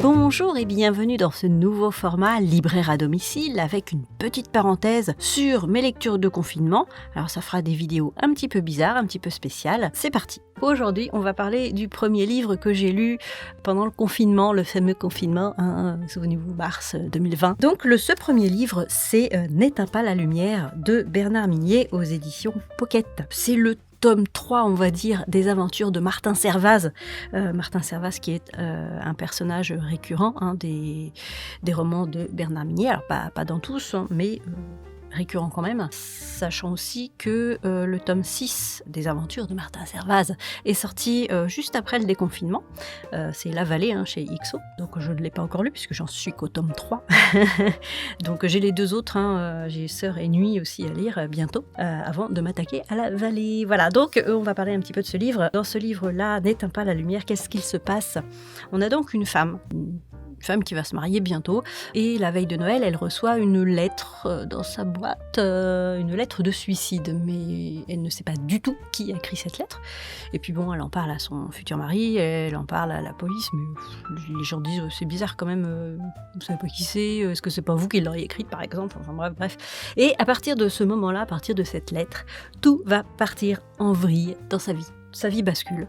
Bonjour et bienvenue dans ce nouveau format libraire à domicile avec une petite parenthèse sur mes lectures de confinement. Alors ça fera des vidéos un petit peu bizarres, un petit peu spéciales. C'est parti. Aujourd'hui, on va parler du premier livre que j'ai lu pendant le confinement, le fameux confinement, souvenez-vous, mars 2020. Donc ce premier livre, c'est N'éteins pas la lumière de Bernard Minier aux éditions Pocket. C'est le tome 3, on va dire, des aventures de Martin Servaz. Martin Servaz qui est un personnage récurrent des romans de Bernard Minier. Alors pas dans tous, mais récurrent quand même. Sachant aussi que le tome 6 des aventures de Martin Servaz est sorti juste après le déconfinement. C'est La Vallée chez IXO. Donc je ne l'ai pas encore lu puisque j'en suis qu'au tome 3. Donc j'ai les deux autres. J'ai Sœur et Nuit aussi à lire bientôt avant de m'attaquer à La Vallée. Voilà, donc on va parler un petit peu de ce livre. Dans ce livre-là, N'éteins pas la lumière, qu'est-ce qu'il se passe? On a donc une femme qui va se marier bientôt, et la veille de Noël, elle reçoit une lettre dans sa boîte, une lettre de suicide, mais elle ne sait pas du tout qui a écrit cette lettre. Et puis bon, elle en parle à son futur mari, elle en parle à la police, mais les gens disent c'est bizarre quand même, vous savez pas qui c'est, est-ce que c'est pas vous qui l'auriez écrite par exemple, enfin bref. Et à partir de ce moment-là, à partir de cette lettre, tout va partir en vrille dans sa vie. Sa vie bascule.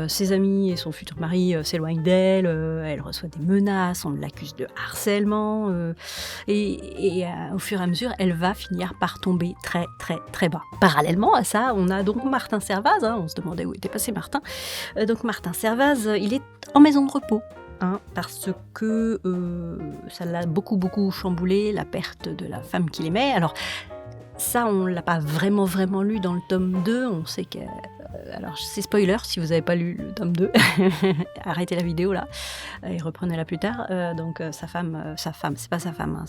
Ses amis et son futur mari s'éloignent d'elle, elle reçoit des menaces, on l'accuse de harcèlement, et au fur et à mesure, elle va finir par tomber très très très bas. Parallèlement à ça, on a donc Martin Servaz, on se demandait où était passé Martin. Donc Martin Servaz, il est en maison de repos. Parce que ça l'a beaucoup chamboulé, la perte de la femme qu'il aimait. Alors ça, on ne l'a pas vraiment lu dans le tome 2, on sait que... Alors, c'est spoiler, si vous n'avez pas lu le tome 2, arrêtez la vidéo là, et reprenez-la plus tard. Donc, sa femme, c'est pas sa femme,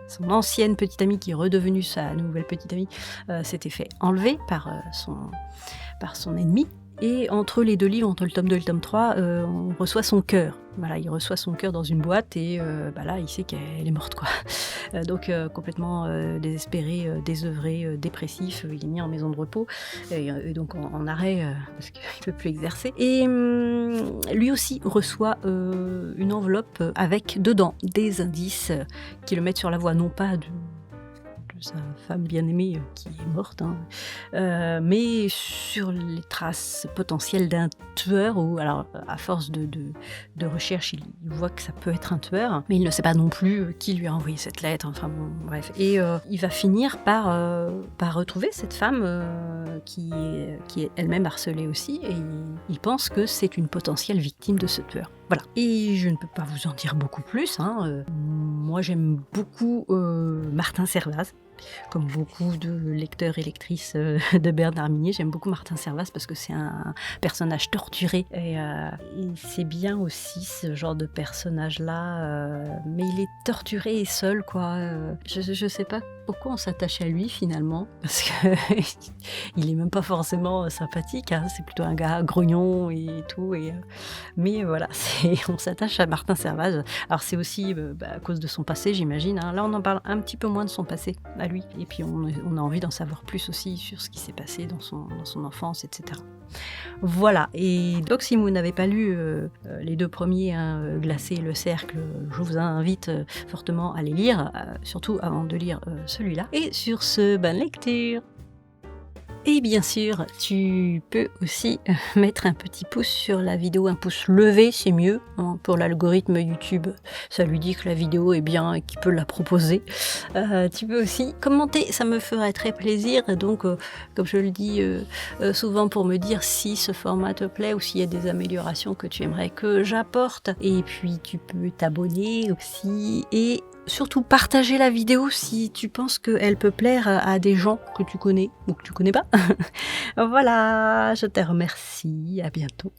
son ancienne petite amie qui est redevenue sa nouvelle petite amie, s'était fait enlever par son ennemi. Et entre les deux livres, entre le tome 2 et le tome 3, on reçoit son cœur. Voilà, il reçoit son cœur dans une boîte et là, il sait qu'elle est morte, quoi. Donc, complètement désespéré, désœuvré, dépressif, il est mis en maison de repos et donc en arrêt parce qu'il ne peut plus exercer. Et lui aussi reçoit une enveloppe avec dedans des indices qui le mettent sur la voie, non pas de sa femme bien-aimée qui est morte, mais sur les traces potentielles d'un tueur, ou alors à force de recherche, il voit que ça peut être un tueur, mais il ne sait pas non plus qui lui a envoyé cette lettre, enfin bon, bref. Et il va finir par retrouver cette femme qui est elle-même harcelée aussi, et il pense que c'est une potentielle victime de ce tueur. Voilà. Et je ne peux pas vous en dire beaucoup plus. Moi, j'aime beaucoup Martin Servaz. Comme beaucoup de lecteurs et lectrices de Bernard Minier, j'aime beaucoup Martin Servaz parce que c'est un personnage torturé. Et c'est bien aussi ce genre de personnage-là. Mais il est torturé et seul, quoi. Je sais pas pourquoi on s'attache à lui finalement, parce que il est même pas forcément sympathique, c'est plutôt un gars grognon et tout, mais voilà, on s'attache à Martin Servaz. Alors c'est aussi à cause de son passé, j'imagine, Là on en parle un petit peu moins de son passé à lui, et puis on a envie d'en savoir plus aussi sur ce qui s'est passé dans son enfance, etc. Voilà, et donc si vous n'avez pas lu les deux premiers, Glacé et Le Cercle, je vous invite fortement à les lire, surtout avant de lire celui-là. Et sur ce, bonne lecture! Et bien sûr, tu peux aussi mettre un petit pouce sur la vidéo, un pouce levé, c'est mieux. Pour l'algorithme YouTube, ça lui dit que la vidéo est bien et qu'il peut la proposer. Tu peux aussi commenter, ça me ferait très plaisir. Donc, comme je le dis souvent, pour me dire si ce format te plaît ou s'il y a des améliorations que tu aimerais que j'apporte. Et puis, tu peux t'abonner aussi et surtout partager la vidéo si tu penses qu'elle peut plaire à des gens que tu connais ou que tu connais pas. Voilà, je te remercie, à bientôt.